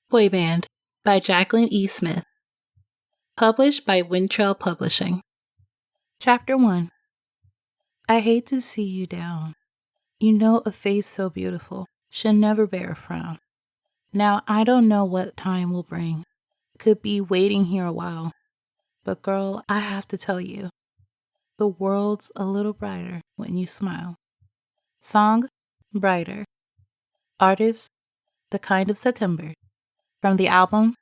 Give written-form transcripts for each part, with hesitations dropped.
Boy Band by Jacqueline E. Smith. Published by Wintrail Publishing. Chapter 1. I hate to see you down. You know a face so beautiful should never bear a frown. Now I don't know what time will bring. Could be waiting here a while. But girl, I have to tell you, the world's a little brighter when you smile. Song, Brighter. Artist, The Kind of September. From the album,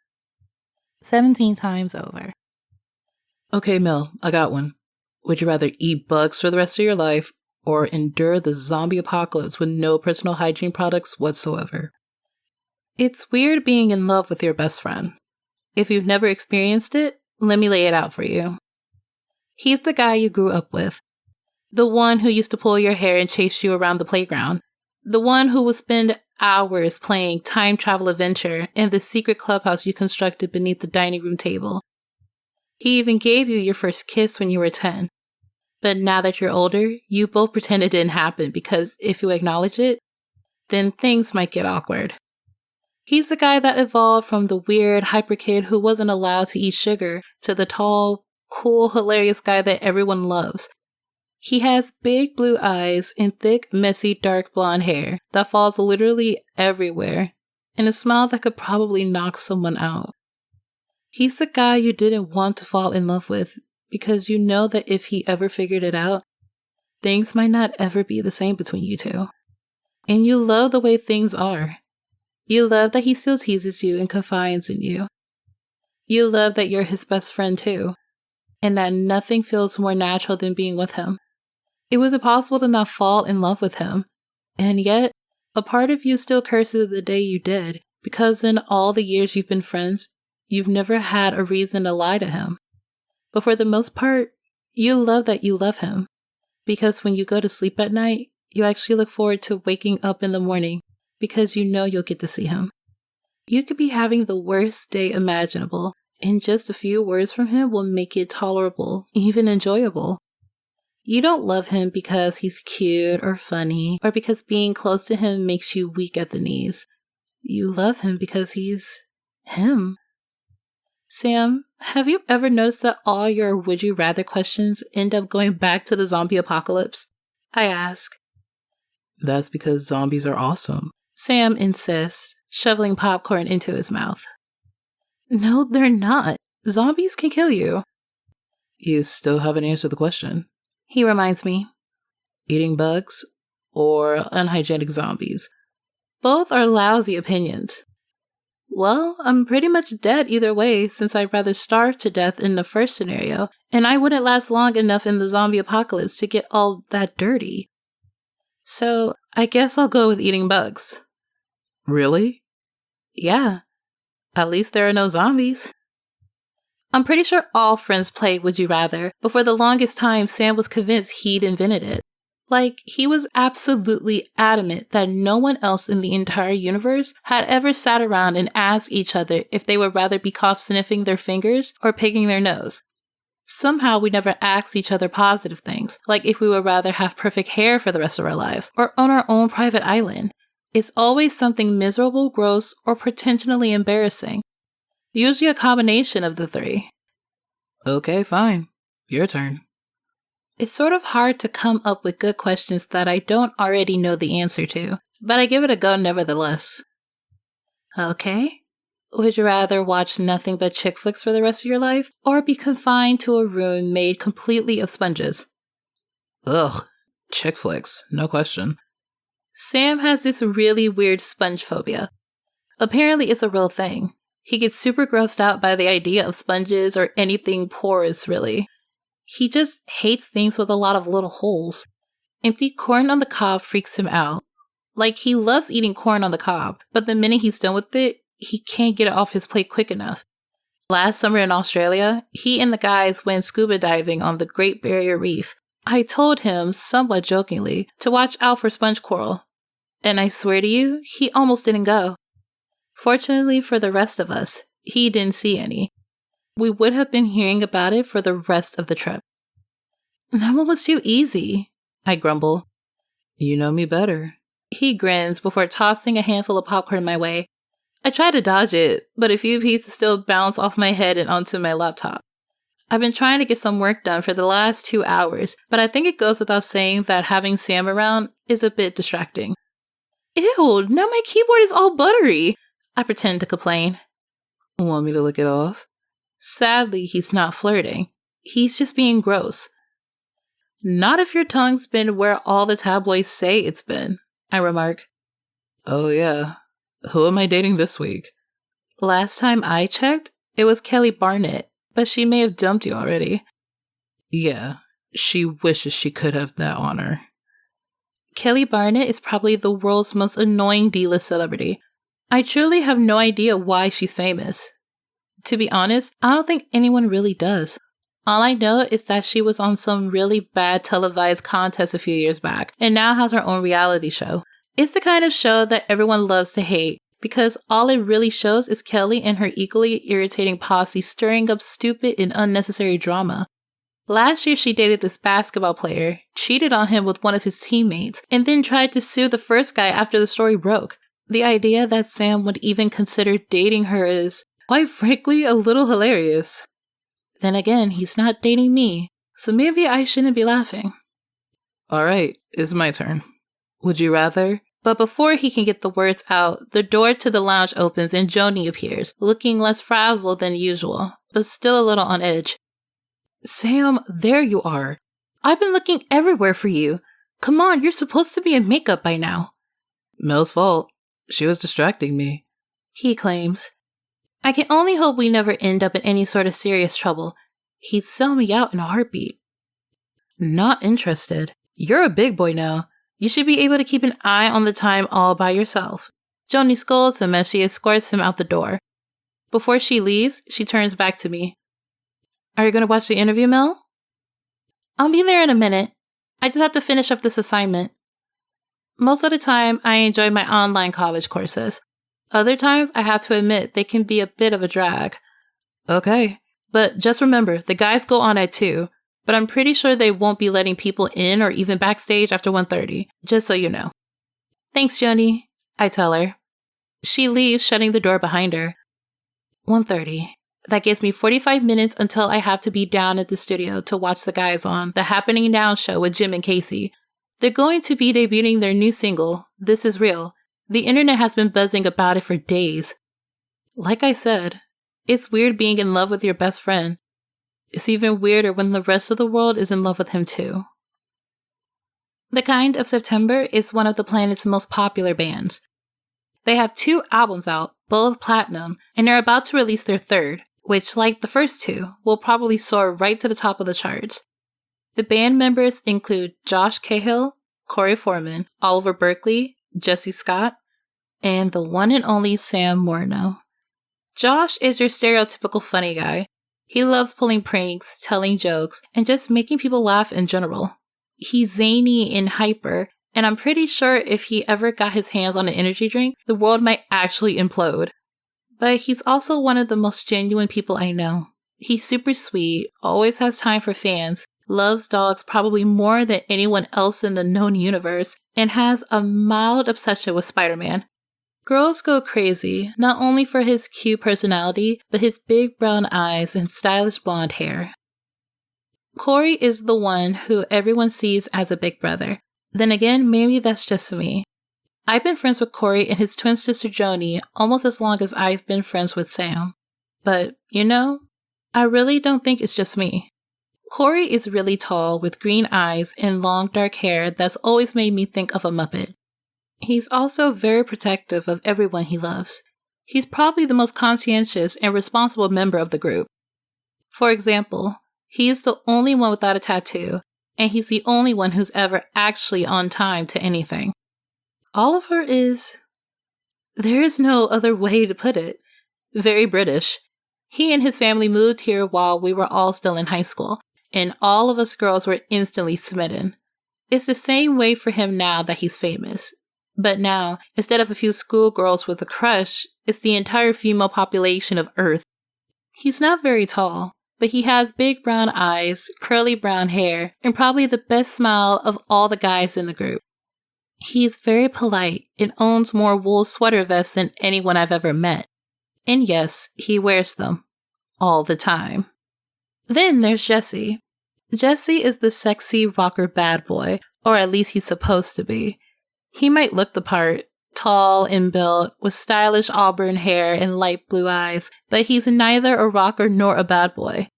17 Times Over. Okay, Mel, I got one. Would you rather eat bugs for the rest of your life or endure the zombie apocalypse with no personal hygiene products whatsoever? It's weird being in love with your best friend. If you've never experienced it, let me lay it out for you. He's the guy you grew up with. The one who used to pull your hair and chase you around the playground. The one who would spend hours playing time travel adventure in the secret clubhouse you constructed beneath the dining room table. He even gave you your first kiss when you were 10. But now that you're older, you both pretend it didn't happen because if you acknowledge it, then things might get awkward. He's the guy that evolved from the weird hyper kid who wasn't allowed to eat sugar to the tall, cool, hilarious guy that everyone loves. He has big blue eyes and thick, messy, dark blonde hair that falls literally everywhere, and a smile that could probably knock someone out. He's the guy you didn't want to fall in love with because you know that if he ever figured it out, things might not ever be the same between you two. And you love the way things are. You love that he still teases you and confides in you. You love that you're his best friend too, and that nothing feels more natural than being with him. It was impossible to not fall in love with him, and yet, a part of you still curses the day you did, because in all the years you've been friends, you've never had a reason to lie to him. But for the most part, you love that you love him, because when you go to sleep at night, you actually look forward to waking up in the morning, because you know you'll get to see him. You could be having the worst day imaginable, and just a few words from him will make it tolerable, even enjoyable. You don't love him because he's cute or funny, or because being close to him makes you weak at the knees. You love him because he's him. Sam, have you ever noticed that all your would you rather questions end up going back to the zombie apocalypse? I ask. That's because zombies are awesome, Sam insists, shoveling popcorn into his mouth. No, they're not. Zombies can kill you. You still haven't answered the question. He reminds me. Eating bugs or unhygienic zombies? Both are lousy opinions. Well, I'm pretty much dead either way since I'd rather starve to death in the first scenario, and I wouldn't last long enough in the zombie apocalypse to get all that dirty. So, I guess I'll go with eating bugs. Really? Yeah. At least there are no zombies. I'm pretty sure all friends play Would You Rather, but for the longest time, Sam was convinced he'd invented it. Like, he was absolutely adamant that no one else in the entire universe had ever sat around and asked each other if they would rather be caught sniffing their fingers or picking their nose. Somehow we never asked each other positive things, like if we would rather have perfect hair for the rest of our lives or own our own private island. It's always something miserable, gross, or potentially embarrassing. Usually a combination of the three. Okay, fine. Your turn. It's sort of hard to come up with good questions that I don't already know the answer to, but I give it a go nevertheless. Okay. Would you rather watch nothing but chick flicks for the rest of your life, or be confined to a room made completely of sponges? Ugh, chick flicks, no question. Sam has this really weird sponge phobia. Apparently it's a real thing. He gets super grossed out by the idea of sponges or anything porous, really. He just hates things with a lot of little holes. Empty corn on the cob freaks him out. Like, he loves eating corn on the cob, but the minute he's done with it, he can't get it off his plate quick enough. Last summer in Australia, he and the guys went scuba diving on the Great Barrier Reef. I told him, somewhat jokingly, to watch out for sponge coral. And I swear to you, he almost didn't go. Fortunately for the rest of us, he didn't see any. We would have been hearing about it for the rest of the trip. That one was too easy, I grumble. You know me better. He grins before tossing a handful of popcorn my way. I try to dodge it, but a few pieces still bounce off my head and onto my laptop. I've been trying to get some work done for the last 2 hours, but I think it goes without saying that having Sam around is a bit distracting. Ew, now my keyboard is all buttery, I pretend to complain. Want me to lick it off? Sadly, he's not flirting. He's just being gross. Not if your tongue's been where all the tabloids say it's been, I remark. Oh yeah. Who am I dating this week? Last time I checked, it was Kelly Barnett, but she may have dumped you already. Yeah, she wishes she could have that honor. Kelly Barnett is probably the world's most annoying D-list celebrity. I truly have no idea why she's famous. To be honest, I don't think anyone really does. All I know is that she was on some really bad televised contest a few years back, and now has her own reality show. It's the kind of show that everyone loves to hate, because all it really shows is Kelly and her equally irritating posse stirring up stupid and unnecessary drama. Last year she dated this basketball player, cheated on him with one of his teammates, and then tried to sue the first guy after the story broke. The idea that Sam would even consider dating her is, quite frankly, a little hilarious. Then again, he's not dating me, so maybe I shouldn't be laughing. Alright, it's my turn. Would you rather? But before he can get the words out, the door to the lounge opens and Joni appears, looking less frazzled than usual, but still a little on edge. Sam, there you are. I've been looking everywhere for you. Come on, you're supposed to be in makeup by now. Mel's fault. She was distracting me, he claims. I can only hope we never end up in any sort of serious trouble. He'd sell me out in a heartbeat. Not interested. You're a big boy now. You should be able to keep an eye on the time all by yourself. Joni scolds him as she escorts him out the door. Before she leaves, she turns back to me. Are you going to watch the interview, Mel? I'll be there in a minute. I just have to finish up this assignment. Most of the time, I enjoy my online college courses. Other times, I have to admit they can be a bit of a drag. Okay, but just remember, the guys go on at 2. But I'm pretty sure they won't be letting people in or even backstage after 1:30, just so you know. Thanks, Joni, I tell her. She leaves, shutting the door behind her. 1:30. That gives me 45 minutes until I have to be down at the studio to watch the guys on the Happening Now show with Jim and Casey. They're going to be debuting their new single, This Is Real. The internet has been buzzing about it for days. Like I said, it's weird being in love with your best friend. It's even weirder when the rest of the world is in love with him too. The Kind of September is one of the planet's most popular bands. They have 2 albums out, both platinum, and they're about to release their 3rd, which, like the first 2, will probably soar right to the top of the charts. The band members include Josh Cahill, Corey Foreman, Oliver Berkeley, Jesse Scott, and the one and only Sam Morneau. Josh is your stereotypical funny guy. He loves pulling pranks, telling jokes, and just making people laugh in general. He's zany and hyper, and I'm pretty sure if he ever got his hands on an energy drink, the world might actually implode. But he's also one of the most genuine people I know. He's super sweet, always has time for fans, loves dogs probably more than anyone else in the known universe, and has a mild obsession with Spider-Man. Girls go crazy, not only for his cute personality, but his big brown eyes and stylish blonde hair. Corey is the one who everyone sees as a big brother. Then again, maybe that's just me. I've been friends with Corey and his twin sister Joni almost as long as I've been friends with Sam. But, I really don't think it's just me. Corey is really tall with green eyes and long dark hair that's always made me think of a Muppet. He's also very protective of everyone he loves. He's probably the most conscientious and responsible member of the group. For example, he's the only one without a tattoo, and he's the only one who's ever actually on time to anything. Oliver is... there is no other way to put it. Very British. He and his family moved here while we were all still in high school, and all of us girls were instantly smitten. It's the same way for him now that he's famous. But now, instead of a few schoolgirls with a crush, it's the entire female population of Earth. He's not very tall, but he has big brown eyes, curly brown hair, and probably the best smile of all the guys in the group. He's very polite and owns more wool sweater vests than anyone I've ever met. And yes, he wears them. All the time. Then there's Jesse. Jesse is the sexy rocker bad boy, or at least he's supposed to be. He might look the part, tall and built, with stylish auburn hair and light blue eyes, but he's neither a rocker nor a bad boy.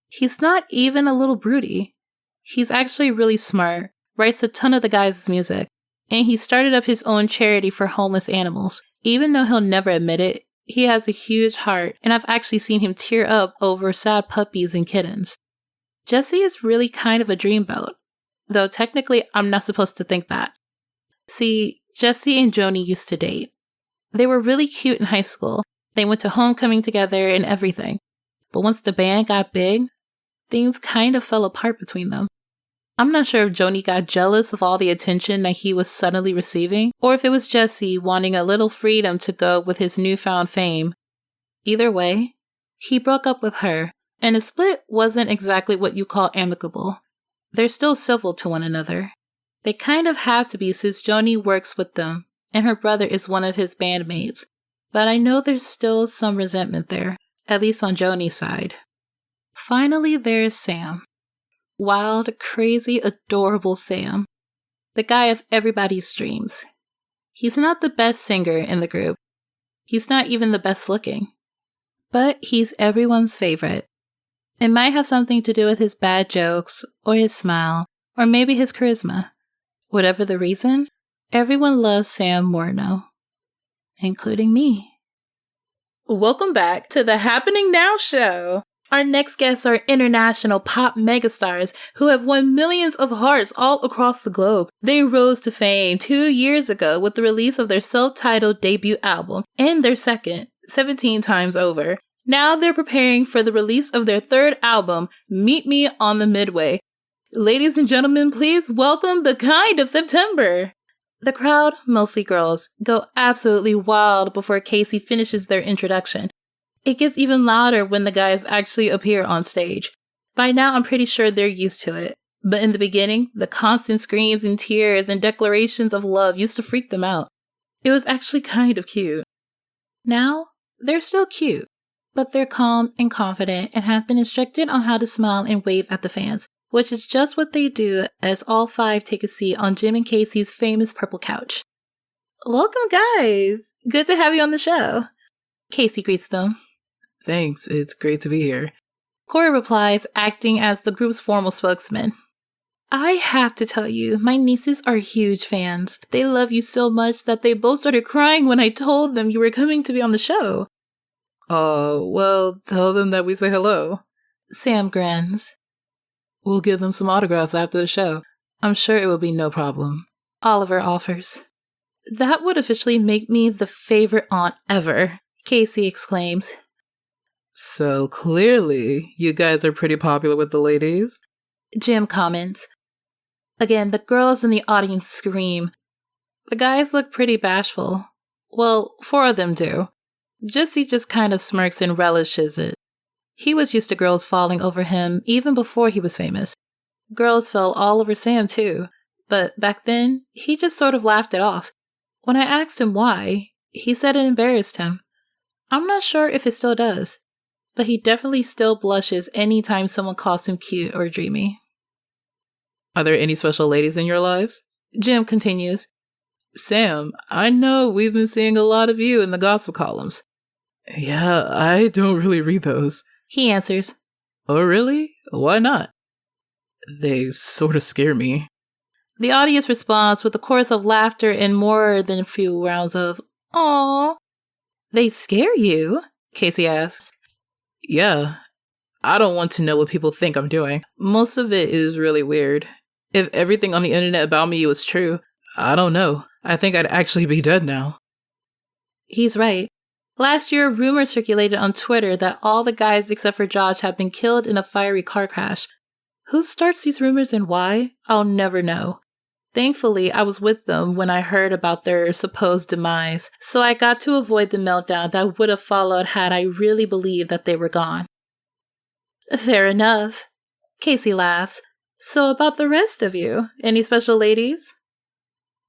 He's not even a little broody. He's actually really smart, writes a ton of the guys' music, and he started up his own charity for homeless animals. Even though he'll never admit it, he has a huge heart, and I've actually seen him tear up over sad puppies and kittens. Jesse is really kind of a dreamboat, though technically I'm not supposed to think that. See, Jesse and Joni used to date. They were really cute in high school. They went to homecoming together and everything. But once the band got big, things kind of fell apart between them. I'm not sure if Joni got jealous of all the attention that he was suddenly receiving, or if it was Jesse wanting a little freedom to go with his newfound fame. Either way, he broke up with her, and the split wasn't exactly what you call amicable. They're still civil to one another. They kind of have to be since Joni works with them, and her brother is one of his bandmates. But I know there's still some resentment there, at least on Joni's side. Finally, there's Sam. Wild, crazy, adorable Sam. The guy of everybody's dreams. He's not the best singer in the group. He's not even the best looking. But he's everyone's favorite. It might have something to do with his bad jokes, or his smile, or maybe his charisma. Whatever the reason, everyone loves Sam Morneau. Including me. Welcome back to the Happening Now show. Our next guests are international pop megastars who have won millions of hearts all across the globe. They rose to fame 2 years ago with the release of their self-titled debut album and their second, 17 Times Over. Now they're preparing for the release of their third album, Meet Me on the Midway. Ladies and gentlemen, please welcome the Kind of September. The crowd, mostly girls, go absolutely wild before Casey finishes their introduction. It gets even louder when the guys actually appear on stage. By now, I'm pretty sure they're used to it. But in the beginning, the constant screams and tears and declarations of love used to freak them out. It was actually kind of cute. Now, they're still cute, but they're calm and confident and have been instructed on how to smile and wave at the fans, which is just what they do as all five take a seat on Jim and Casey's famous purple couch. Welcome, guys! Good to have you on the show. Casey greets them. Thanks, it's great to be here. Corey replies, acting as the group's formal spokesman. I have to tell you, my nieces are huge fans. They love you so much that they both started crying when I told them you were coming to be on the show. Oh, well, tell them that we say hello. Sam grins. We'll give them some autographs after the show. I'm sure it will be no problem. Oliver offers. That would officially make me the favorite aunt ever, Casey exclaims. So clearly, you guys are pretty popular with the ladies? Jim comments. Again, the girls in the audience scream. The guys look pretty bashful. Well, 4 of them do. Jesse just kind of smirks and relishes it. He was used to girls falling over him even before he was famous. Girls fell all over Sam too, but back then, he just sort of laughed it off. When I asked him why, he said it embarrassed him. I'm not sure if it still does, but he definitely still blushes anytime someone calls him cute or dreamy. Are there any special ladies in your lives? Jim continues. Sam, I know we've been seeing a lot of you in the gossip columns. Yeah, I don't really read those. He answers. Oh, really? Why not? They sort of scare me. The audience responds with a chorus of laughter and more than a few rounds of, "Aww." They scare you? Casey asks. Yeah. I don't want to know what people think I'm doing. Most of it is really weird. If everything on the internet about me was true, I don't know. I think I'd actually be dead now. He's right. Last year, rumors circulated on Twitter that all the guys except for Josh had been killed in a fiery car crash. Who starts these rumors and why? I'll never know. Thankfully, I was with them when I heard about their supposed demise, so I got to avoid the meltdown that would have followed had I really believed that they were gone. Fair enough. Casey laughs. So about the rest of you, any special ladies?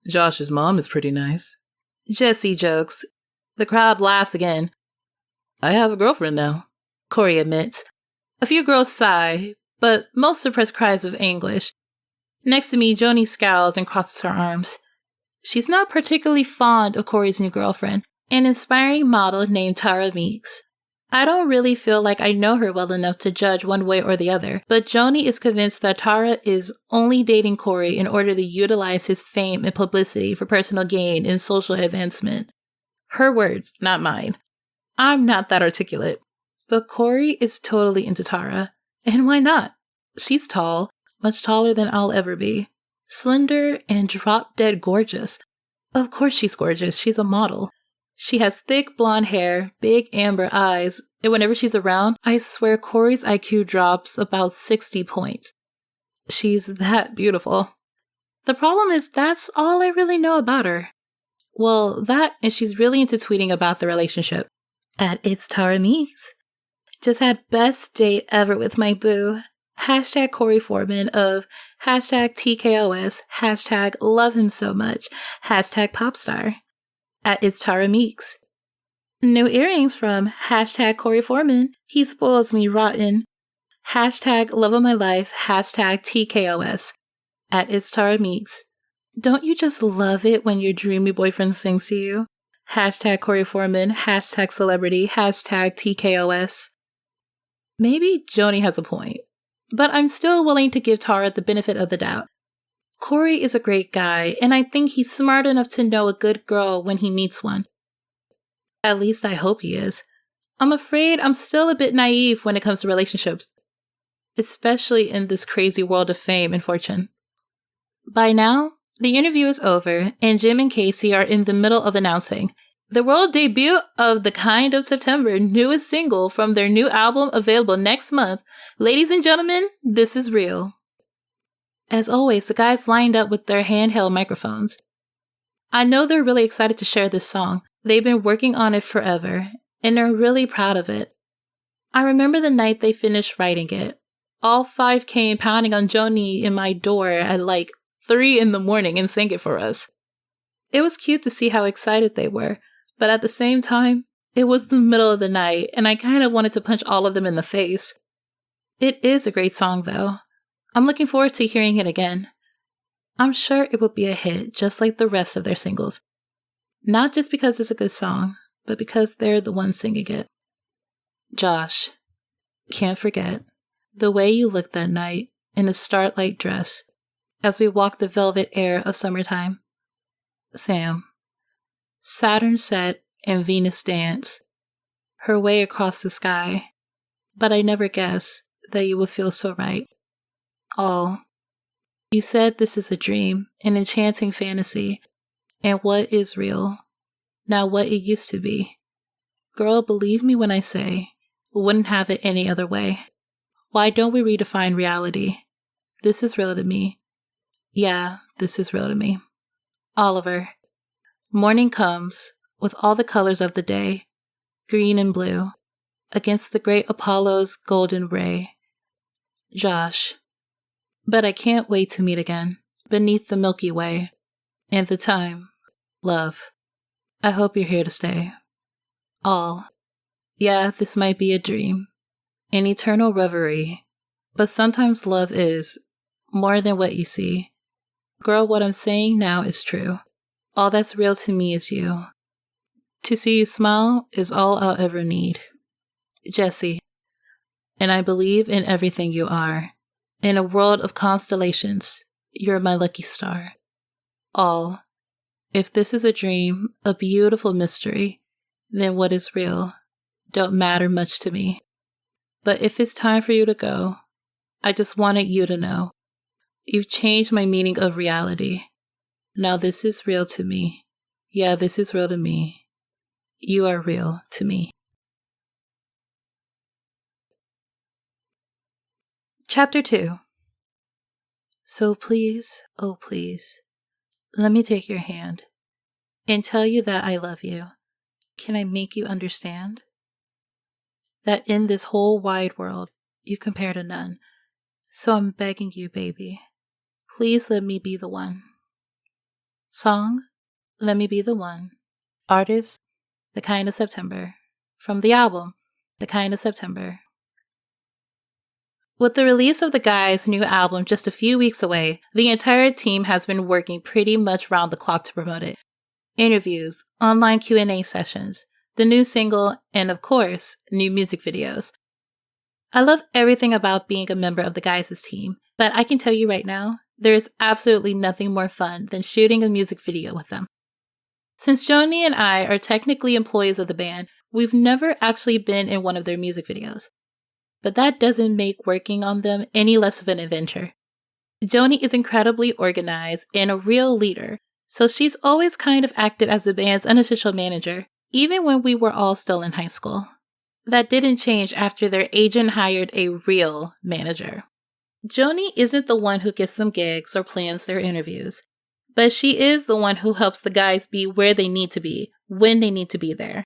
Josh's mom is pretty nice. Jesse jokes. The crowd laughs again. I have a girlfriend now, Corey admits. A few girls sigh, but most suppress cries of anguish. Next to me, Joni scowls and crosses her arms. She's not particularly fond of Corey's new girlfriend, an inspiring model named Tara Meeks. I don't really feel like I know her well enough to judge one way or the other, but Joni is convinced that Tara is only dating Corey in order to utilize his fame and publicity for personal gain and social advancement. Her words, not mine. I'm not that articulate. But Corey is totally into Tara. And why not? She's tall, much taller than I'll ever be. Slender and drop-dead gorgeous. Of course she's gorgeous, she's a model. She has thick blonde hair, big amber eyes, and whenever she's around, I swear Corey's IQ drops about 60 points. She's that beautiful. The problem is that's all I really know about her. Well, that, and she's really into tweeting about the relationship. At It's Tara Meeks. Just had best date ever with my boo. Hashtag Corey Foreman of hashtag TKOS, hashtag love him so much, hashtag popstar. At It's Tara Meeks. New earrings from hashtag Corey Foreman. He spoils me rotten. Hashtag love of my life, hashtag TKOS. At It's Tara Meeks. Don't you just love it when your dreamy boyfriend sings to you? Hashtag Corey Foreman, hashtag celebrity, hashtag TKOS. Maybe Joni has a point, but I'm still willing to give Tara the benefit of the doubt. Corey is a great guy, and I think he's smart enough to know a good girl when he meets one. At least I hope he is. I'm afraid I'm still a bit naive when it comes to relationships, especially in this crazy world of fame and fortune. By now, the interview is over, and Jim and Casey are in the middle of announcing the world debut of the Kind of September newest single from their new album available next month. Ladies and gentlemen, this is real. As always, the guys lined up with their handheld microphones. I know they're really excited to share this song. They've been working on it forever, and they're really proud of it. I remember the night they finished writing it. All five came pounding on Joni in my door at like 3 a.m. and sang it for us. It was cute to see how excited they were, but at the same time, it was the middle of the night, and I kind of wanted to punch all of them in the face. It is a great song, though. I'm looking forward to hearing it again. I'm sure it will be a hit, just like the rest of their singles. Not just because it's a good song, but because they're the ones singing it. Josh, can't forget the way you looked that night in a starlight dress as we walked the velvet air of summertime. Sam, Saturn set and Venus dance, her way across the sky, but I never guessed that you would feel so right. All. You said this is a dream, an enchanting fantasy, and what is real, not what it used to be. Girl, believe me when I say, wouldn't have it any other way. Why don't we redefine reality? This is real to me. Yeah, this is real to me. Oliver. Morning comes, with all the colors of the day, green and blue, against the great Apollo's golden ray. Josh. But I can't wait to meet again, beneath the Milky Way. And the time, love. I hope you're here to stay. All. Yeah, this might be a dream, an eternal reverie, but sometimes love is more than what you see. Girl, what I'm saying now is true. All that's real to me is you. To see you smile is all I'll ever need. Jesse. And I believe in everything you are. In a world of constellations, you're my lucky star. All. If this is a dream, a beautiful mystery, then what is real don't matter much to me. But if it's time for you to go, I just wanted you to know. You've changed my meaning of reality. Now this is real to me. Yeah, this is real to me. You are real to me. Chapter 2. So please, oh please, let me take your hand and tell you that I love you. Can I make you understand? That in this whole wide world, you compare to none. So I'm begging you, baby, please let me be the one. Song, Let Me Be the One. Artist, The Kind of September. From the album, The Kind of September. With the release of the guys' new album just a few weeks away, the entire team has been working pretty much round the clock to promote it. Interviews, online Q&A sessions, the new single, and of course, new music videos. I love everything about being a member of the guys' team, but I can tell you right now, there is absolutely nothing more fun than shooting a music video with them. Since Joni and I are technically employees of the band, we've never actually been in one of their music videos. But that doesn't make working on them any less of an adventure. Joni is incredibly organized and a real leader, so she's always kind of acted as the band's unofficial manager, even when we were all still in high school. That didn't change after their agent hired a real manager. Joni isn't the one who gets them gigs or plans their interviews, but she is the one who helps the guys be where they need to be, when they need to be there.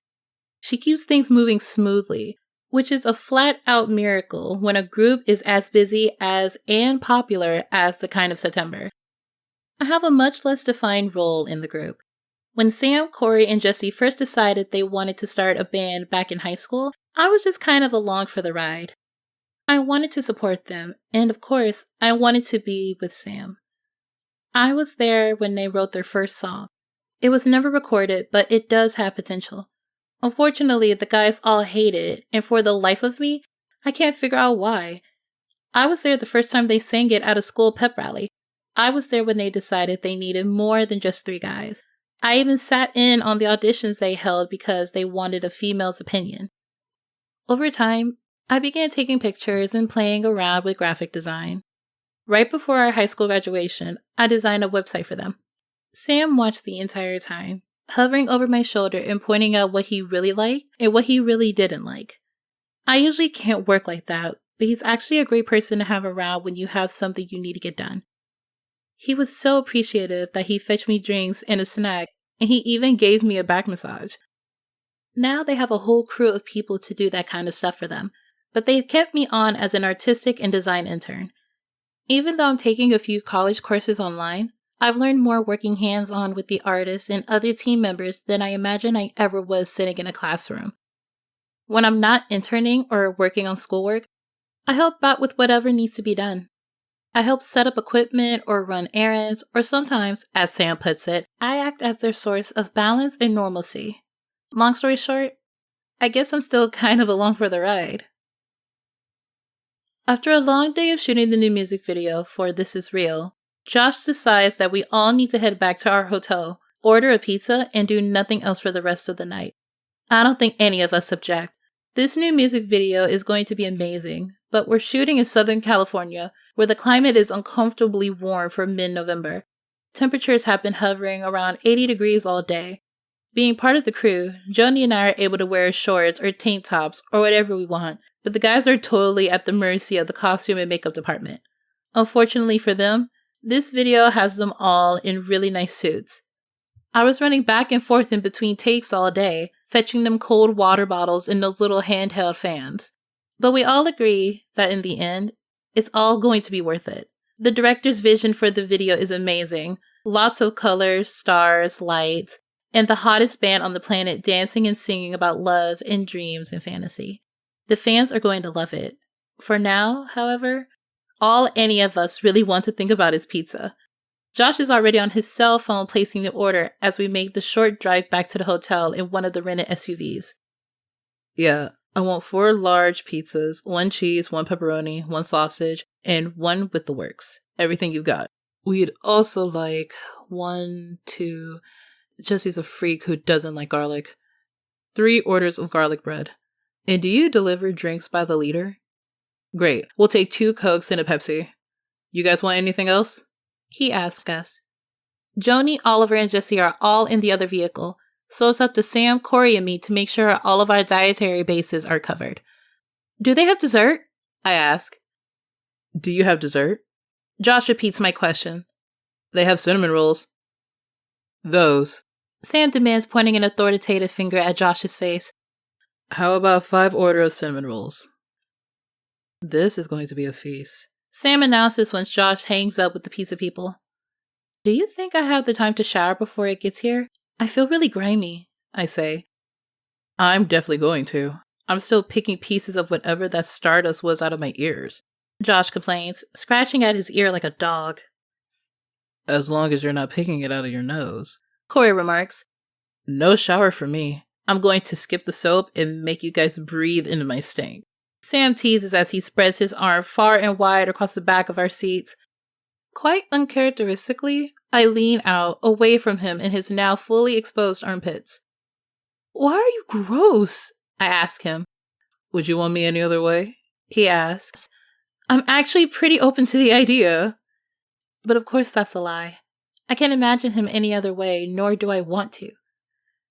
She keeps things moving smoothly, which is a flat-out miracle when a group is as busy as and popular as The Kind of September. I have a much less defined role in the group. When Sam, Corey, and Jesse first decided they wanted to start a band back in high school, I was just kind of along for the ride. I wanted to support them, and of course, I wanted to be with Sam. I was there when they wrote their first song. It was never recorded, but it does have potential. Unfortunately, the guys all hate it, and for the life of me, I can't figure out why. I was there the first time they sang it at a school pep rally. I was there when they decided they needed more than just 3 guys. I even sat in on the auditions they held because they wanted a female's opinion. Over time, I began taking pictures and playing around with graphic design. Right before our high school graduation, I designed a website for them. Sam watched the entire time, hovering over my shoulder and pointing out what he really liked and what he really didn't like. I usually can't work like that, but he's actually a great person to have around when you have something you need to get done. He was so appreciative that he fetched me drinks and a snack, and he even gave me a back massage. Now they have a whole crew of people to do that kind of stuff for them, but they've kept me on as an artistic and design intern. Even though I'm taking a few college courses online, I've learned more working hands-on with the artists and other team members than I imagine I ever was sitting in a classroom. When I'm not interning or working on schoolwork, I help out with whatever needs to be done. I help set up equipment or run errands, or sometimes, as Sam puts it, I act as their source of balance and normalcy. Long story short, I guess I'm still kind of along for the ride. After a long day of shooting the new music video for This Is Real, Josh decides that we all need to head back to our hotel, order a pizza, and do nothing else for the rest of the night. I don't think any of us object. This new music video is going to be amazing, but we're shooting in Southern California, where the climate is uncomfortably warm for mid-November. Temperatures have been hovering around 80 degrees all day. Being part of the crew, Joni and I are able to wear shorts or tank tops or whatever we want, but the guys are totally at the mercy of the costume and makeup department. Unfortunately for them, this video has them all in really nice suits. I was running back and forth in between takes all day, fetching them cold water bottles and those little handheld fans. But we all agree that in the end, it's all going to be worth it. The director's vision for the video is amazing. Lots of colors, stars, lights, and the hottest band on the planet dancing and singing about love and dreams and fantasy. The fans are going to love it. For now, however, all any of us really want to think about is pizza. Josh is already on his cell phone placing the order as we make the short drive back to the hotel in one of the rented SUVs. Yeah, I want 4 large pizzas, 1 cheese, 1 pepperoni, 1 sausage, and 1 with the works. Everything you've got. We'd also like 1, 2... Jesse's a freak who doesn't like garlic. 3 orders of garlic bread. And do you deliver drinks by the liter? Great. We'll take 2 Cokes and a Pepsi. You guys want anything else? He asked us. Joni, Oliver, and Jesse are all in the other vehicle, so it's up to Sam, Corey, and me to make sure all of our dietary bases are covered. Do they have dessert? I ask. Do you have dessert? Josh repeats my question. They have cinnamon rolls. Those. Sam demands, pointing an authoritative finger at Josh's face. How about 5 orders of cinnamon rolls? This is going to be a feast. Sam announces once Josh hangs up with the pizza people. Do you think I have the time to shower before it gets here? I feel really grimy, I say. I'm definitely going to. I'm still picking pieces of whatever that stardust was out of my ears, Josh complains, scratching at his ear like a dog. As long as you're not picking it out of your nose, Corey remarks. No shower for me. I'm going to skip the soap and make you guys breathe into my stink. Sam teases as he spreads his arm far and wide across the back of our seats. Quite uncharacteristically, I lean out, away from him in his now fully exposed armpits. Why are you gross? I ask him. Would you want me any other way? He asks. I'm actually pretty open to the idea. But of course that's a lie. I can't imagine him any other way, nor do I want to.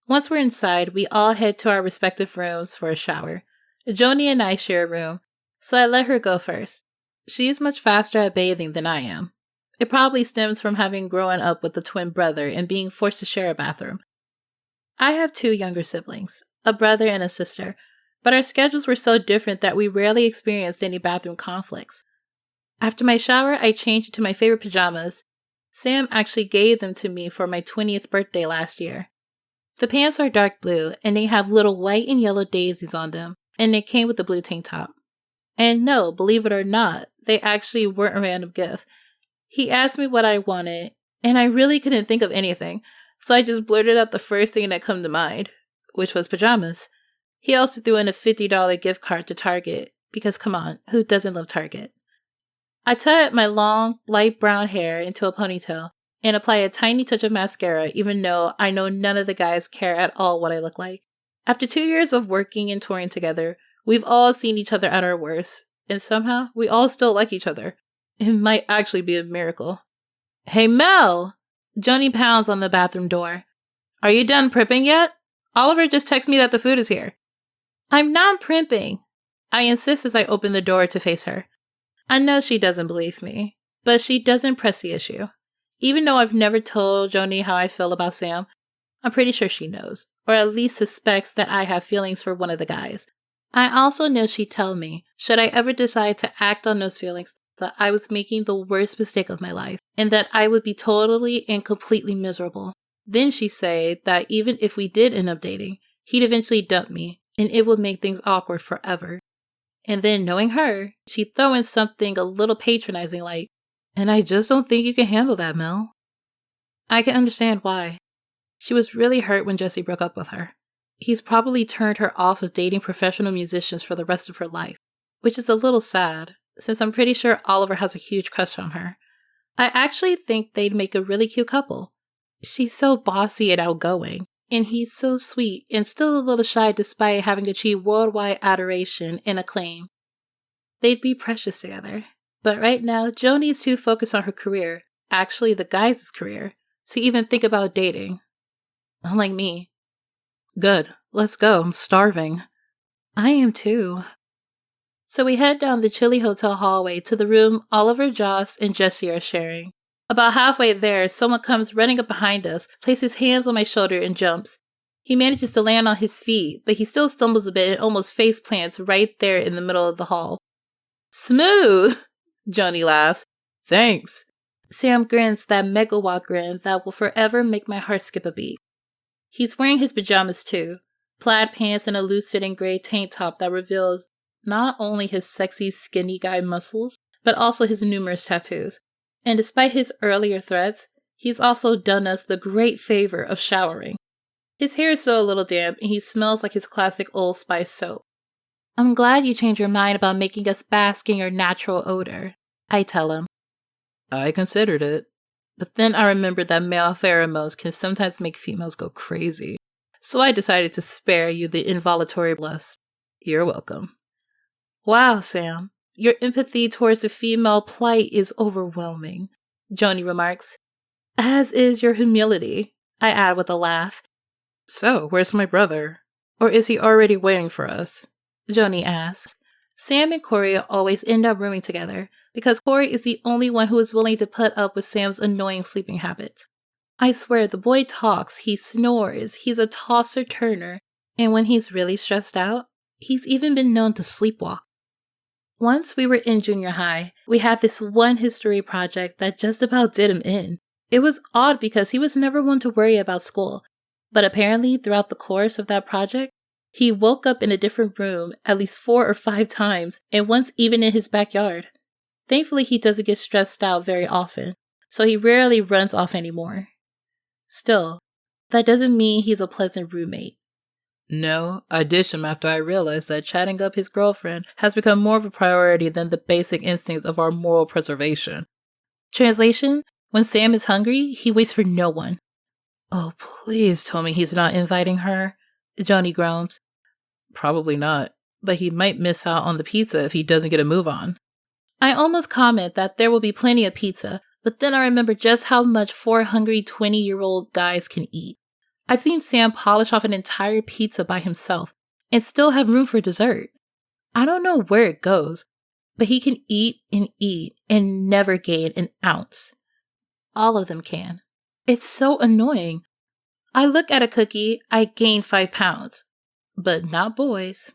Once we're inside, we all head to our respective rooms for a shower. Joni and I share a room, so I let her go first. She's much faster at bathing than I am. It probably stems from having grown up with a twin brother and being forced to share a bathroom. I have 2 younger siblings, a brother and a sister, but our schedules were so different that we rarely experienced any bathroom conflicts. After my shower, I changed into my favorite pajamas. Sam actually gave them to me for my 20th birthday last year. The pants are dark blue, and they have little white and yellow daisies on them, and they came with a blue tank top. And no, believe it or not, they actually weren't a random gift. He asked me what I wanted, and I really couldn't think of anything, so I just blurted out the first thing that came to mind, which was pajamas. He also threw in a $50 gift card to Target, because come on, who doesn't love Target? I tied my long, light brown hair into a ponytail, and apply a tiny touch of mascara, even though I know none of the guys care at all what I look like. After 2 years of working and touring together, we've all seen each other at our worst, and somehow we all still like each other. It might actually be a miracle. Hey Mel! Joni pounds on the bathroom door. Are you done primping yet? Oliver just texted me that the food is here. I'm not primping. I insist as I open the door to face her. I know she doesn't believe me, but she doesn't press the issue. Even though I've never told Joni how I feel about Sam, I'm pretty sure she knows, or at least suspects that I have feelings for one of the guys. I also know she'd tell me, should I ever decide to act on those feelings, that I was making the worst mistake of my life, and that I would be totally and completely miserable. Then she'd say that even if we did end up dating, he'd eventually dump me, and it would make things awkward forever. And then, knowing her, she'd throw in something a little patronizing like, and I just don't think you can handle that, Mel. I can understand why. She was really hurt when Jesse broke up with her. He's probably turned her off of dating professional musicians for the rest of her life, which is a little sad, since I'm pretty sure Oliver has a huge crush on her. I actually think they'd make a really cute couple. She's so bossy and outgoing, and he's so sweet and still a little shy despite having achieved worldwide adoration and acclaim. They'd be precious together. But right now, Joni is too focused on her career, actually the guy's career, to even think about dating. Unlike me. Good. Let's go. I'm starving. I am too. So we head down the chilly hotel hallway to the room Oliver, Joss, and Jesse are sharing. About halfway there, someone comes running up behind us, places hands on my shoulder, and jumps. He manages to land on his feet, but he still stumbles a bit and almost face plants right there in the middle of the hall. Smooth! Joni laughs. Thanks. Sam grins that megawatt grin that will forever make my heart skip a beat. He's wearing his pajamas too, plaid pants and a loose-fitting gray tank top that reveals not only his sexy, skinny guy muscles, but also his numerous tattoos. And despite his earlier threats, he's also done us the great favor of showering. His hair is still a little damp, and he smells like his classic Old Spice soap. I'm glad you changed your mind about making us bask in your natural odor, I tell him. I considered it. But then I remembered that male pheromones can sometimes make females go crazy. So I decided to spare you the involuntary lust. You're welcome. Wow, Sam. Your empathy towards the female plight is overwhelming, Joni remarks. As is your humility, I add with a laugh. So, where's my brother? Or is he already waiting for us? Joni asks. Sam and Corey always end up rooming together, because Corey is the only one who is willing to put up with Sam's annoying sleeping habits. I swear, the boy talks, he snores, he's a tosser-turner, and when he's really stressed out, he's even been known to sleepwalk. Once we were in junior high, we had this one history project that just about did him in. It was odd because he was never one to worry about school, but apparently throughout the course of that project, he woke up in a different room at least 4 or 5 times, and once even in his backyard. Thankfully, he doesn't get stressed out very often, so he rarely runs off anymore. Still, that doesn't mean he's a pleasant roommate. No, I ditched him after I realized that chatting up his girlfriend has become more of a priority than the basic instincts of our moral preservation. Translation: when Sam is hungry, he waits for no one. Oh, please tell me he's not inviting her, Johnny groans. Probably not, but he might miss out on the pizza if he doesn't get a move on. I almost comment that there will be plenty of pizza, but then I remember just how much 4 hungry 20-year-old guys can eat. I've seen Sam polish off an entire pizza by himself and still have room for dessert. I don't know where it goes, but he can eat and never gain an ounce. All of them can. It's so annoying. I look at a cookie, I gain 5 pounds. But not boys.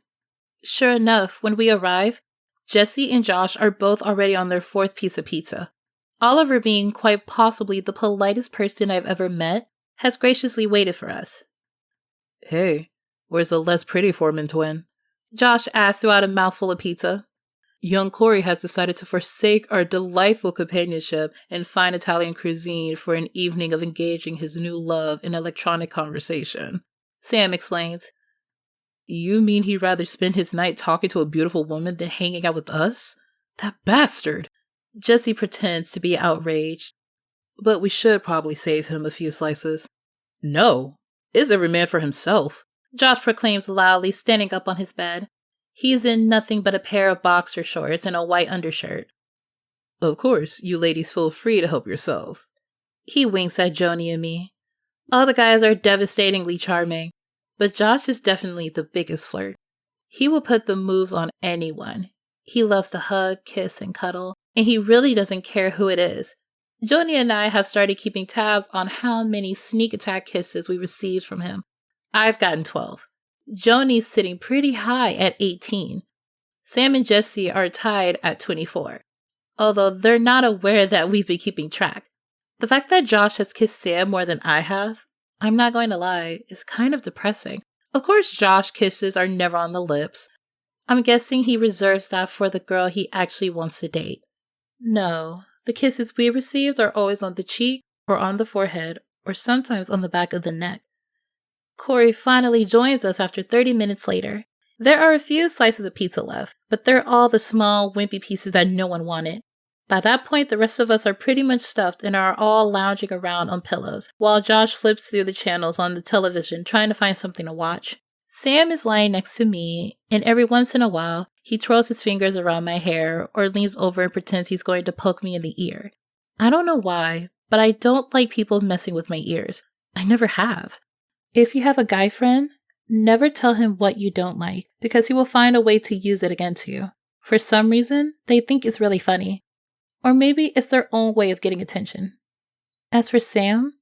Sure enough, when we arrive, Jesse and Josh are both already on their 4th piece of pizza. Oliver, being quite possibly the politest person I've ever met, has graciously waited for us. Hey, where's the less pretty Foreman twin? Josh asked throughout a mouthful of pizza. Young Corey has decided to forsake our delightful companionship and fine Italian cuisine for an evening of engaging his new love in electronic conversation. Sam explains. You mean he'd rather spend his night talking to a beautiful woman than hanging out with us? That bastard! Jesse pretends to be outraged. But we should probably save him a few slices. No, it's every man for himself, Josh proclaims loudly, standing up on his bed. He's in nothing but a pair of boxer shorts and a white undershirt. Of course, you ladies feel free to help yourselves. He winks at Joni and me. All the guys are devastatingly charming, but Josh is definitely the biggest flirt. He will put the moves on anyone. He loves to hug, kiss, and cuddle, and he really doesn't care who it is. Joni and I have started keeping tabs on how many sneak attack kisses we received from him. I've gotten 12. Joni's sitting pretty high at 18. Sam and Jesse are tied at 24, although they're not aware that we've been keeping track. The fact that Josh has kissed Sam more than I have, I'm not going to lie, is kind of depressing. Of course, Josh kisses are never on the lips. I'm guessing he reserves that for the girl he actually wants to date. No, the kisses we received are always on the cheek or on the forehead or sometimes on the back of the neck. Corey finally joins us after 30 minutes later. There are a few slices of pizza left, but they're all the small, wimpy pieces that no one wanted. By that point, the rest of us are pretty much stuffed and are all lounging around on pillows, while Josh flips through the channels on the television trying to find something to watch. Sam is lying next to me, and every once in a while, he twirls his fingers around my hair or leans over and pretends he's going to poke me in the ear. I don't know why, but I don't like people messing with my ears. I never have. If you have a guy friend, never tell him what you don't like, because he will find a way to use it against you. For some reason, they think it's really funny. Or maybe it's their own way of getting attention. As for Sam,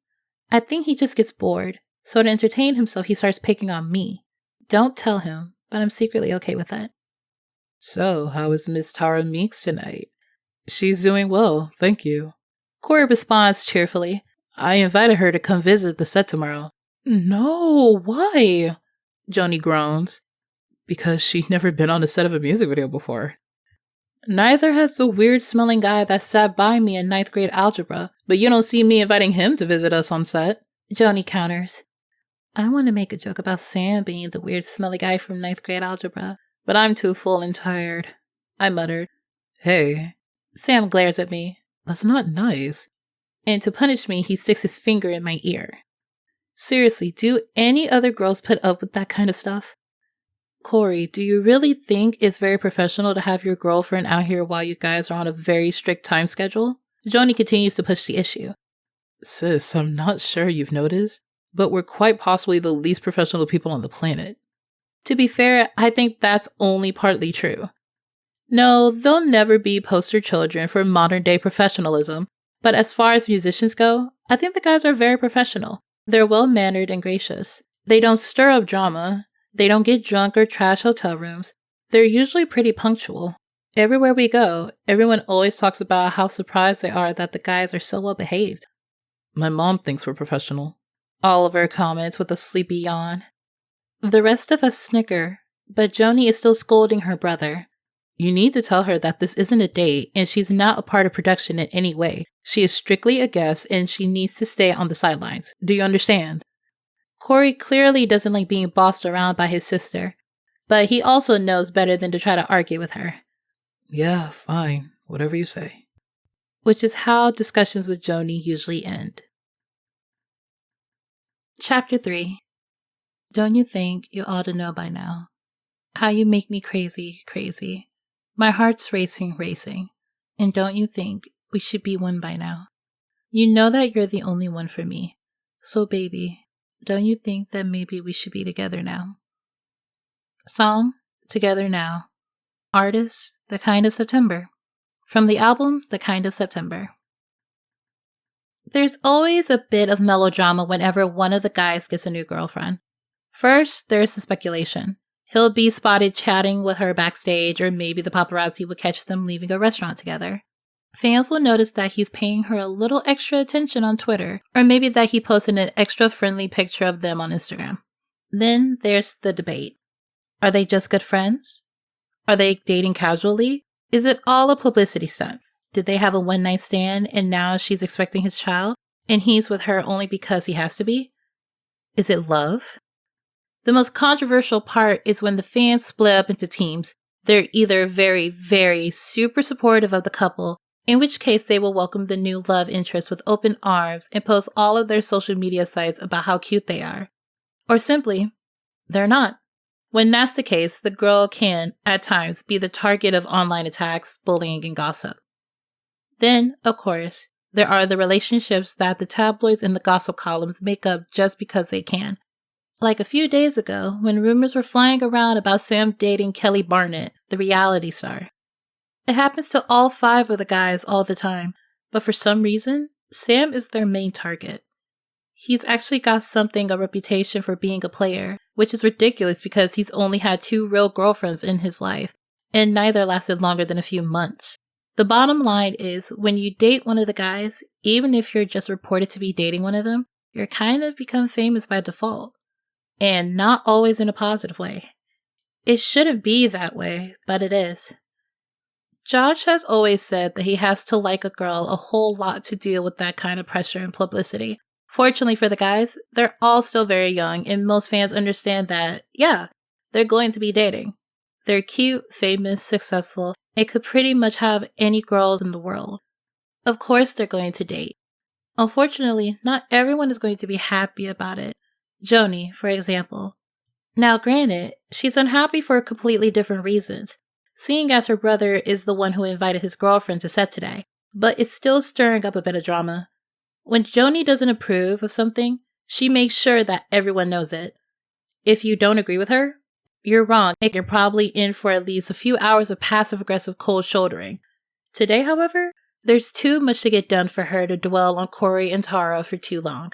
I think he just gets bored, so to entertain himself he starts picking on me. Don't tell him, but I'm secretly okay with that. So, how is Miss Tara Meeks tonight? She's doing well, thank you. Corey responds cheerfully. I invited her to come visit the set tomorrow. No, why? Joni groans. Because she'd never been on the set of a music video before. Neither has the weird-smelling guy that sat by me in 9th grade algebra, but you don't see me inviting him to visit us on set. Joni counters. I want to make a joke about Sam being the weird, smelly guy from 9th grade algebra, but I'm too full and tired. I muttered. Hey. Sam glares at me. That's not nice. And to punish me, he sticks his finger in my ear. Seriously, do any other girls put up with that kind of stuff? Corey, do you really think it's very professional to have your girlfriend out here while you guys are on a very strict time schedule? Joni continues to push the issue. Sis, I'm not sure you've noticed, but we're quite possibly the least professional people on the planet. To be fair, I think that's only partly true. No, they'll never be poster children for modern-day professionalism, but as far as musicians go, I think the guys are very professional. They're well-mannered and gracious. They don't stir up drama. They don't get drunk or trash hotel rooms. They're usually pretty punctual. Everywhere we go, everyone always talks about how surprised they are that the guys are so well behaved. My mom thinks we're professional. Oliver comments with a sleepy yawn. The rest of us snicker, but Joni is still scolding her brother. You need to tell her that this isn't a date and she's not a part of production in any way. She is strictly a guest and she needs to stay on the sidelines. Do you understand? Corey clearly doesn't like being bossed around by his sister, but he also knows better than to try to argue with her. Yeah, fine. Whatever you say. Which is how discussions with Joni usually end. Chapter 3. Don't you think you ought to know by now? How you make me crazy, crazy. My heart's racing, racing. And don't you think we should be one by now? You know that you're the only one for me. So baby, don't you think that maybe we should be together now? Song, Together Now. Artist, The Kind of September. From the album, The Kind of September. There's always a bit of melodrama whenever one of the guys gets a new girlfriend. First, there's the speculation. He'll be spotted chatting with her backstage, or maybe the paparazzi will catch them leaving a restaurant together. Fans will notice that he's paying her a little extra attention on Twitter, or maybe that he posted an extra friendly picture of them on Instagram. Then there's the debate. Are they just good friends? Are they dating casually? Is it all a publicity stunt? Did they have a one-night stand and now she's expecting his child, and he's with her only because he has to be? Is it love? The most controversial part is when the fans split up into teams. They're either very, very super supportive of the couple, in which case they will welcome the new love interest with open arms and post all of their social media sites about how cute they are. Or simply, they're not. When that's the case, the girl can, at times, be the target of online attacks, bullying, and gossip. Then, of course, there are the relationships that the tabloids and the gossip columns make up just because they can. Like a few days ago, when rumors were flying around about Sam dating Kelly Barnett, the reality star. It happens to all 5 of the guys all the time, but for some reason, Sam is their main target. He's actually got something of a reputation for being a player, which is ridiculous because he's only had 2 real girlfriends in his life, and neither lasted longer than a few months. The bottom line is, when you date one of the guys, even if you're just reported to be dating one of them, you're kind of become famous by default. And not always in a positive way. It shouldn't be that way, but it is. Josh has always said that he has to like a girl a whole lot to deal with that kind of pressure and publicity. Fortunately for the guys, they're all still very young, and most fans understand that, yeah, they're going to be dating. They're cute, famous, successful, and could pretty much have any girls in the world. Of course they're going to date. Unfortunately, not everyone is going to be happy about it. Joni, for example. Now granted, she's unhappy for completely different reasons, seeing as her brother is the one who invited his girlfriend to set today, but it's still stirring up a bit of drama. When Joni doesn't approve of something, she makes sure that everyone knows it. If you don't agree with her, you're wrong, and you're probably in for at least a few hours of passive-aggressive cold shouldering. Today, however, there's too much to get done for her to dwell on Corey and Tara for too long.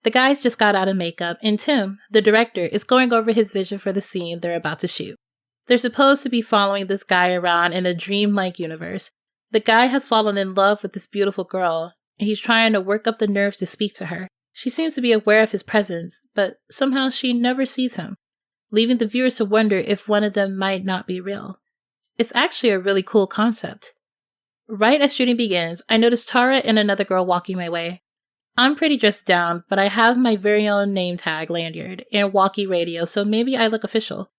The guys just got out of makeup, and Tim, the director, is going over his vision for the scene they're about to shoot. They're supposed to be following this guy around in a dreamlike universe. The guy has fallen in love with this beautiful girl, and he's trying to work up the nerves to speak to her. She seems to be aware of his presence, but somehow she never sees him, leaving the viewers to wonder if one of them might not be real. It's actually a really cool concept. Right as shooting begins, I notice Tara and another girl walking my way. I'm pretty dressed down, but I have my very own name tag lanyard and walkie radio, so maybe I look official.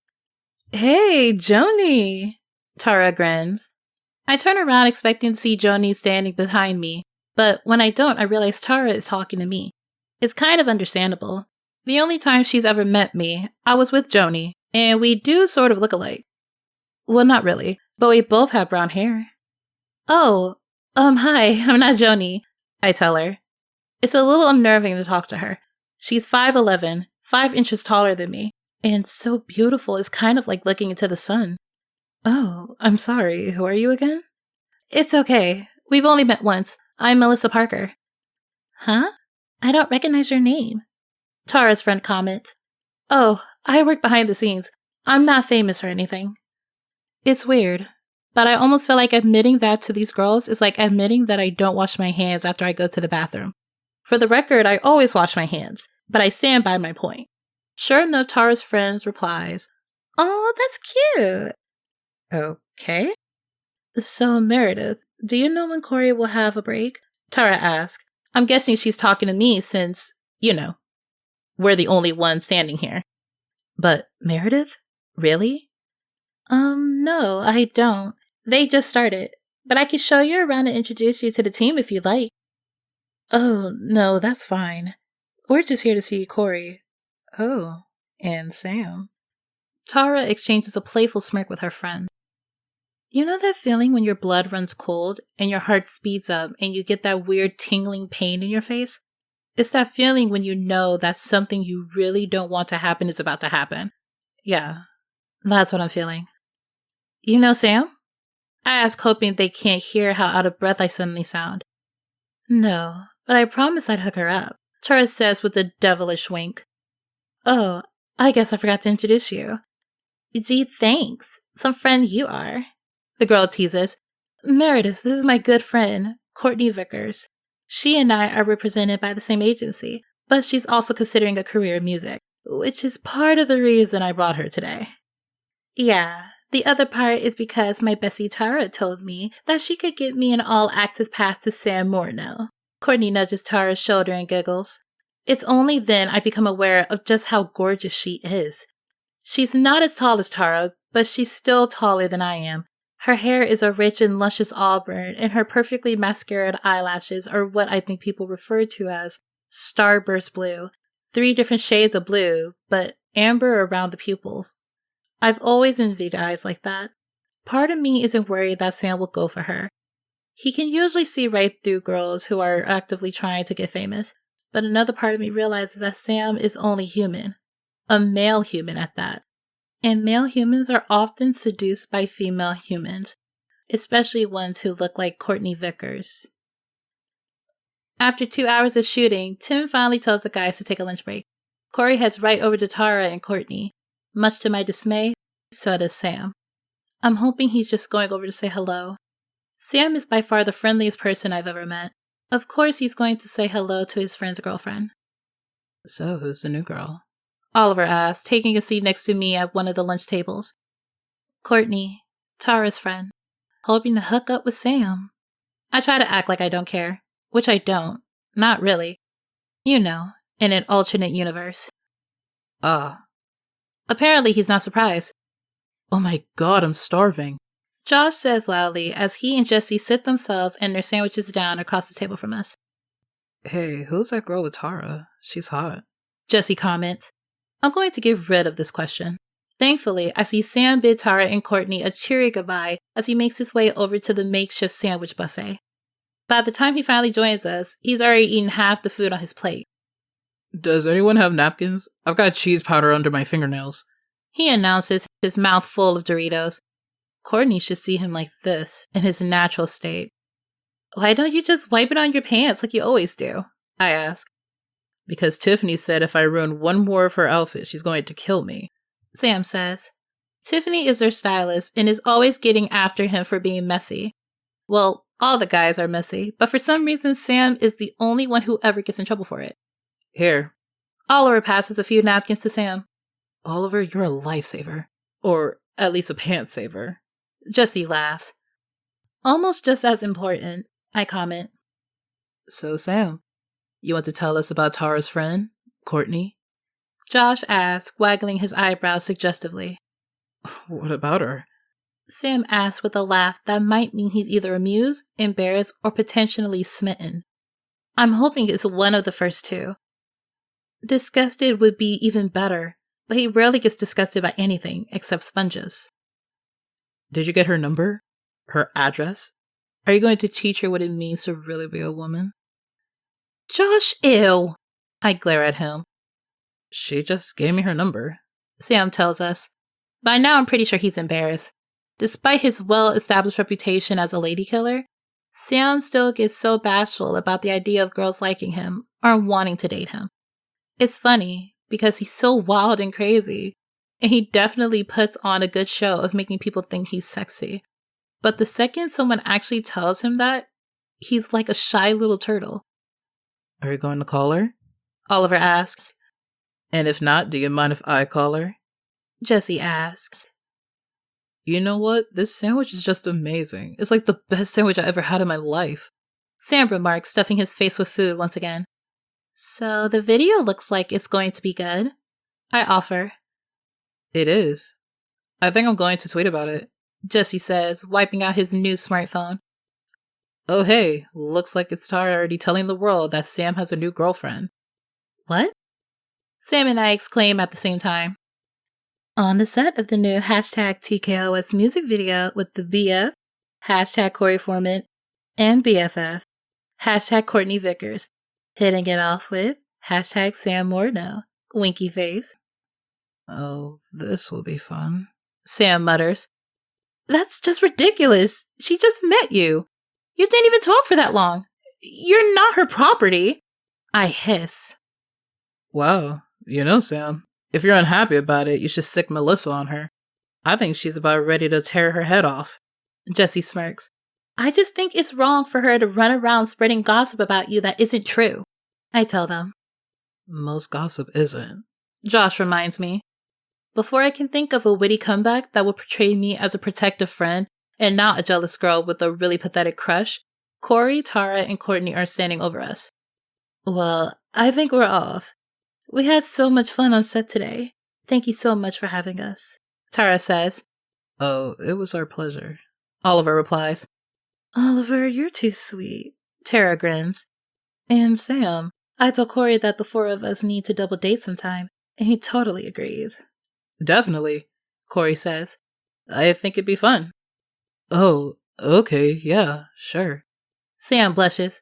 Hey, Joni! Tara grins. I turn around expecting to see Joni standing behind me, but when I don't, I realize Tara is talking to me. It's kind of understandable. The only time she's ever met me, I was with Joni, and we do sort of look alike. Well, not really, but we both have brown hair. Oh, hi, I'm not Joni, I tell her. It's a little unnerving to talk to her. She's 5'11", 5 inches taller than me, and so beautiful it's kind of like looking into the sun. Oh, I'm sorry, who are you again? It's okay, we've only met once. I'm Melissa Parker. Huh? I don't recognize your name. Tara's friend comments. Oh, I work behind the scenes. I'm not famous or anything. It's weird, but I almost feel like admitting that to these girls is like admitting that I don't wash my hands after I go to the bathroom. For the record, I always wash my hands, but I stand by my point. Sure enough, Tara's friend replies, "Oh, that's cute." Okay. So, Meredith, do you know when Corey will have a break? Tara asks. I'm guessing she's talking to me since, we're the only ones standing here. But Meredith? Really? No, I don't. They just started. But I can show you around and introduce you to the team if you'd like. Oh, no, that's fine. We're just here to see Corey. Oh, and Sam. Tara exchanges a playful smirk with her friend. You know that feeling when your blood runs cold and your heart speeds up and you get that weird tingling pain in your face? It's that feeling when you know that something you really don't want to happen is about to happen. Yeah, that's what I'm feeling. You know Sam? I ask, hoping they can't hear how out of breath I suddenly sound. No, but I promised I'd hook her up, Tara says with a devilish wink. Oh, I guess I forgot to introduce you. Gee, thanks. Some friend you are. The girl teases. Meredith, this is my good friend, Courtney Vickers. She and I are represented by the same agency, but she's also considering a career in music, which is part of the reason I brought her today. Yeah, the other part is because my bestie Tara told me that she could get me an all-access pass to Sam Morneau. Courtney nudges Tara's shoulder and giggles. It's only then I become aware of just how gorgeous she is. She's not as tall as Tara, but she's still taller than I am. Her hair is a rich and luscious auburn, and her perfectly mascaraed eyelashes are what I think people refer to as starburst blue. 3 different shades of blue, but amber around the pupils. I've always envied eyes like that. Part of me isn't worried that Sam will go for her. He can usually see right through girls who are actively trying to get famous, but another part of me realizes that Sam is only human. A male human at that. And male humans are often seduced by female humans, especially ones who look like Courtney Vickers. After 2 hours of shooting, Tim finally tells the guys to take a lunch break. Corey heads right over to Tara and Courtney. Much to my dismay, so does Sam. I'm hoping he's just going over to say hello. Sam is by far the friendliest person I've ever met. Of course he's going to say hello to his friend's girlfriend. So who's the new girl? Oliver asked, taking a seat next to me at one of the lunch tables. Courtney, Tara's friend, hoping to hook up with Sam. I try to act like I don't care, which I don't. Not really. You know, in an alternate universe. Apparently he's not surprised. Oh my god, I'm starving. Josh says loudly as he and Jesse sit themselves and their sandwiches down across the table from us. Hey, who's that girl with Tara? She's hot. Jesse comments. I'm going to get rid of this question. Thankfully, I see Sam bid Tara and Courtney a cheery goodbye as he makes his way over to the makeshift sandwich buffet. By the time he finally joins us, he's already eaten half the food on his plate. Does anyone have napkins? I've got cheese powder under my fingernails. He announces, his mouth full of Doritos. Courtney should see him like this, in his natural state. Why don't you just wipe it on your pants like you always do? I ask. Because Tiffany said if I ruin one more of her outfits, she's going to kill me. Sam says. Tiffany is their stylist and is always getting after him for being messy. Well, all the guys are messy, but for some reason Sam is the only one who ever gets in trouble for it. Here. Oliver passes a few napkins to Sam. Oliver, you're a lifesaver. Or at least a pants saver. Jesse laughs. Almost just as important, I comment. So, Sam, you want to tell us about Tara's friend, Courtney? Josh asks, waggling his eyebrows suggestively. What about her? Sam asks with a laugh that might mean he's either amused, embarrassed, or potentially smitten. I'm hoping it's one of the first two. Disgusted would be even better, but he rarely gets disgusted by anything except sponges. Did you get her number? Her address? Are you going to teach her what it means to really be a woman? Josh, ew! I glare at him. She just gave me her number, Sam tells us. By now I'm pretty sure he's embarrassed. Despite his well-established reputation as a lady killer, Sam still gets so bashful about the idea of girls liking him or wanting to date him. It's funny, because he's so wild and crazy, and he definitely puts on a good show of making people think he's sexy. But the second someone actually tells him that, he's like a shy little turtle. Are you going to call her? Oliver asks. And if not, do you mind if I call her? Jesse asks. You know what? This sandwich is just amazing. It's like the best sandwich I ever had in my life. Sam remarks, stuffing his face with food once again. So the video looks like it's going to be good. I offer. It is. I think I'm going to tweet about it, Jesse says, wiping out his new smartphone. Oh hey, looks like it's Tara already telling the world that Sam has a new girlfriend. What? Sam and I exclaim at the same time. On the set of the new #TKOS music video with the BF, #Corey Foreman, and BFF, #Courtney Vickers, hitting it off with #Sam Morneau, winky face. Oh, this will be fun, Sam mutters. That's just ridiculous. She just met you. You didn't even talk for that long. You're not her property. I hiss. Wow, you know, Sam, if you're unhappy about it, you should stick Melissa on her. I think she's about ready to tear her head off. Jesse smirks. I just think it's wrong for her to run around spreading gossip about you that isn't true. I tell them. Most gossip isn't. Josh reminds me. Before I can think of a witty comeback that would portray me as a protective friend and not a jealous girl with a really pathetic crush, Corey, Tara, and Courtney are standing over us. Well, I think we're off. We had so much fun on set today. Thank you so much for having us, Tara says. Oh, it was our pleasure, Oliver replies. Oliver, you're too sweet, Tara grins. And Sam, I told Corey that the four of us need to double date sometime, and he totally agrees. Definitely, Corey says. I think it'd be fun. Oh, okay, yeah, sure. Sam blushes.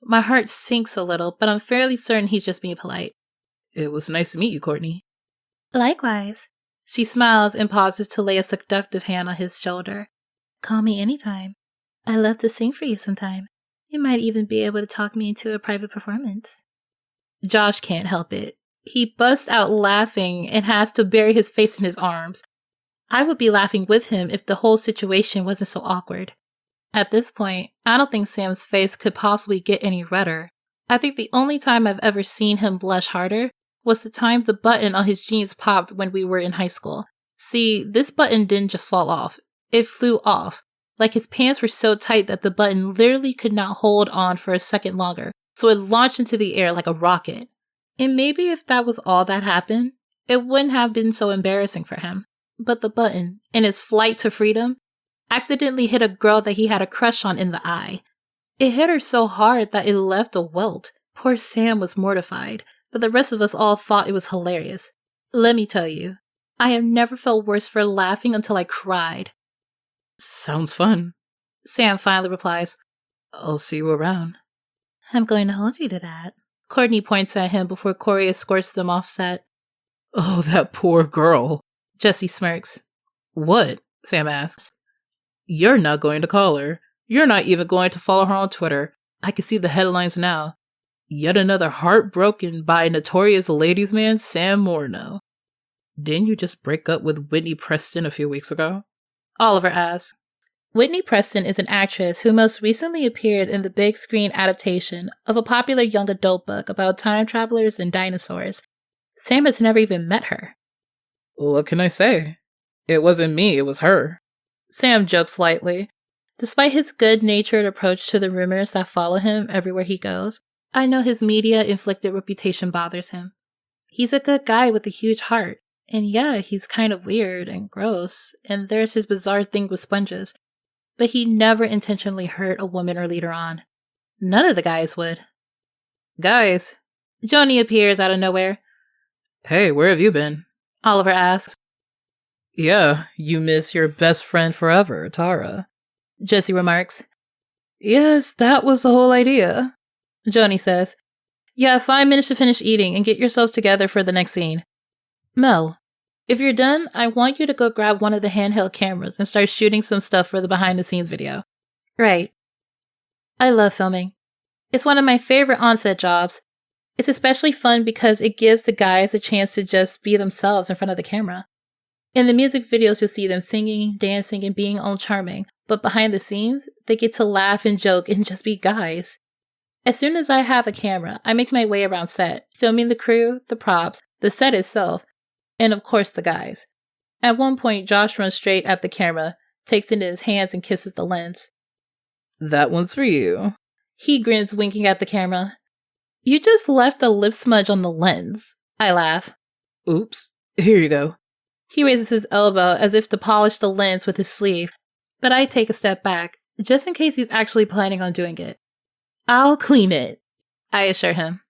My heart sinks a little, but I'm fairly certain he's just being polite. It was nice to meet you, Courtney. Likewise. She smiles and pauses to lay a seductive hand on his shoulder. Call me anytime. I'd love to sing for you sometime. You might even be able to talk me into a private performance. Josh can't help it. He busts out laughing and has to bury his face in his arms. I would be laughing with him if the whole situation wasn't so awkward. At this point, I don't think Sam's face could possibly get any redder. I think the only time I've ever seen him blush harder was the time the button on his jeans popped when we were in high school. See, this button didn't just fall off. It flew off. Like his pants were so tight that the button literally could not hold on for a second longer, so it launched into the air like a rocket. And maybe if that was all that happened, it wouldn't have been so embarrassing for him. But the button, in its flight to freedom, accidentally hit a girl that he had a crush on in the eye. It hit her so hard that it left a welt. Poor Sam was mortified, but the rest of us all thought it was hilarious. Let me tell you, I have never felt worse for laughing until I cried. Sounds fun, Sam finally replies. I'll see you around. I'm going to hold you to that. Courtney points at him before Corey escorts them off set. Oh, that poor girl. Jesse smirks. What? Sam asks. You're not going to call her. You're not even going to follow her on Twitter. I can see the headlines now. Yet another heartbroken by notorious ladies' man Sam Morneau. Didn't you just break up with Whitney Preston a few weeks ago? Oliver asks. Whitney Preston is an actress who most recently appeared in the big screen adaptation of a popular young adult book about time travelers and dinosaurs. Sam has never even met her. What can I say? It wasn't me, it was her. Sam jokes lightly. Despite his good-natured approach to the rumors that follow him everywhere he goes, I know his media-inflicted reputation bothers him. He's a good guy with a huge heart, and yeah, he's kind of weird and gross, and there's his bizarre thing with sponges, but he never intentionally hurt a woman or lead her on. None of the guys would. Guys, Joni appears out of nowhere. Hey, where have you been? Oliver asks. Yeah, you miss your best friend forever, Tara. Jesse remarks. Yes, that was the whole idea. Joni says. You have 5 minutes to finish eating and get yourselves together for the next scene. Mel, if you're done, I want you to go grab one of the handheld cameras and start shooting some stuff for the behind-the-scenes video. Right. I love filming. It's one of my favorite on-set jobs. It's especially fun because it gives the guys a chance to just be themselves in front of the camera. In the music videos, you'll see them singing, dancing, and being all charming, but behind the scenes, they get to laugh and joke and just be guys. As soon as I have a camera, I make my way around set, filming the crew, the props, the set itself, and of course the guys. At one point, Josh runs straight at the camera, takes it in his hands and kisses the lens. That one's for you. He grins, winking at the camera. You just left a lip smudge on the lens. I laugh. Oops, here you go. He raises his elbow as if to polish the lens with his sleeve, but I take a step back, just in case he's actually planning on doing it. I'll clean it, I assure him.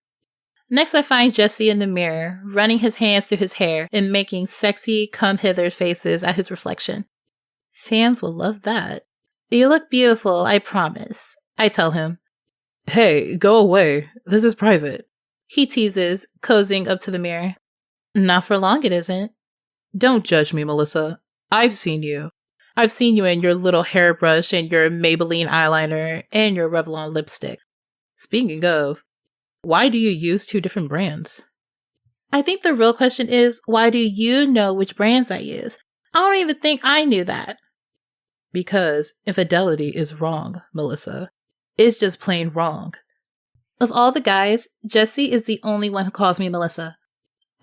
Next, I find Jesse in the mirror, running his hands through his hair and making sexy come-hither faces at his reflection. Fans will love that. You look beautiful, I promise, I tell him. Hey, go away. This is private. He teases, cozying up to the mirror. Not for long, it isn't. Don't judge me, Melissa. I've seen you. I've seen you in your little hairbrush and your Maybelline eyeliner and your Revlon lipstick. Speaking of, why do you use 2 different brands? I think the real question is, why do you know which brands I use? I don't even think I knew that. Because infidelity is wrong, Melissa. It's just plain wrong. Of all the guys, Jesse is the only one who calls me Melissa.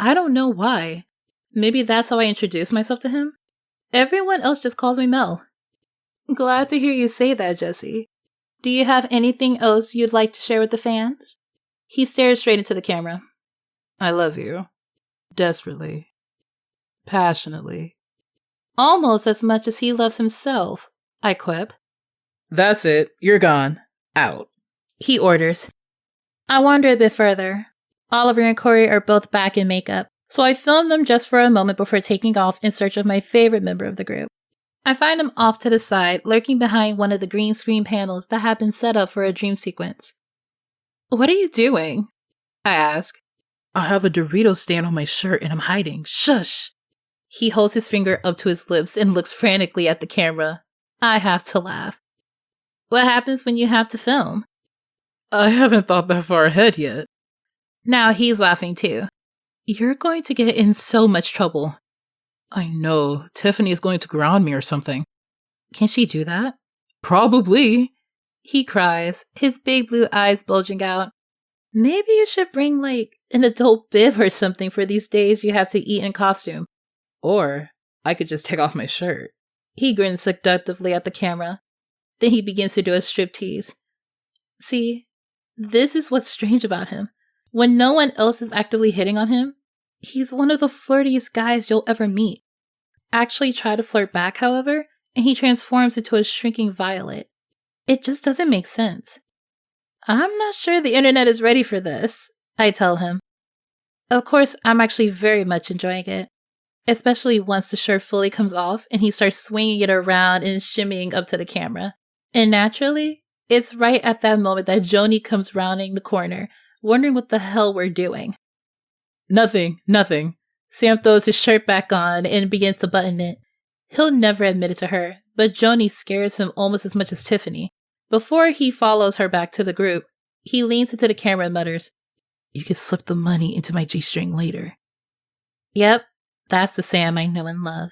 I don't know why. Maybe that's how I introduce myself to him? Everyone else just calls me Mel. Glad to hear you say that, Jesse. Do you have anything else you'd like to share with the fans? He stares straight into the camera. I love you. Desperately. Passionately. Almost as much as he loves himself, I quip. That's it. You're gone. Out. He orders. I wander a bit further. Oliver and Corey are both back in makeup, so I film them just for a moment before taking off in search of my favorite member of the group. I find him off to the side, lurking behind one of the green screen panels that have been set up for a dream sequence. What are you doing? I ask. I have a Dorito stand on my shirt and I'm hiding. Shush! He holds his finger up to his lips and looks frantically at the camera. I have to laugh. What happens when you have to film? I haven't thought that far ahead yet. Now he's laughing too. You're going to get in so much trouble. I know. Tiffany is going to ground me or something. Can she do that? Probably. He cries, his big blue eyes bulging out. Maybe you should bring, an adult bib or something for these days you have to eat in costume. Or I could just take off my shirt. He grins seductively at the camera. Then he begins to do a striptease. See, this is what's strange about him. When no one else is actively hitting on him, he's one of the flirtiest guys you'll ever meet. Actually try to flirt back, however, and he transforms into a shrinking violet. It just doesn't make sense. I'm not sure the internet is ready for this, I tell him. Of course, I'm actually very much enjoying it. Especially once the shirt fully comes off and he starts swinging it around and shimmying up to the camera. And naturally, it's right at that moment that Joni comes rounding the corner, wondering what the hell we're doing. Nothing. Sam throws his shirt back on and begins to button it. He'll never admit it to her, but Joni scares him almost as much as Tiffany. Before he follows her back to the group, he leans into the camera and mutters, You can slip the money into my G-string later. Yep, that's the Sam I know and love.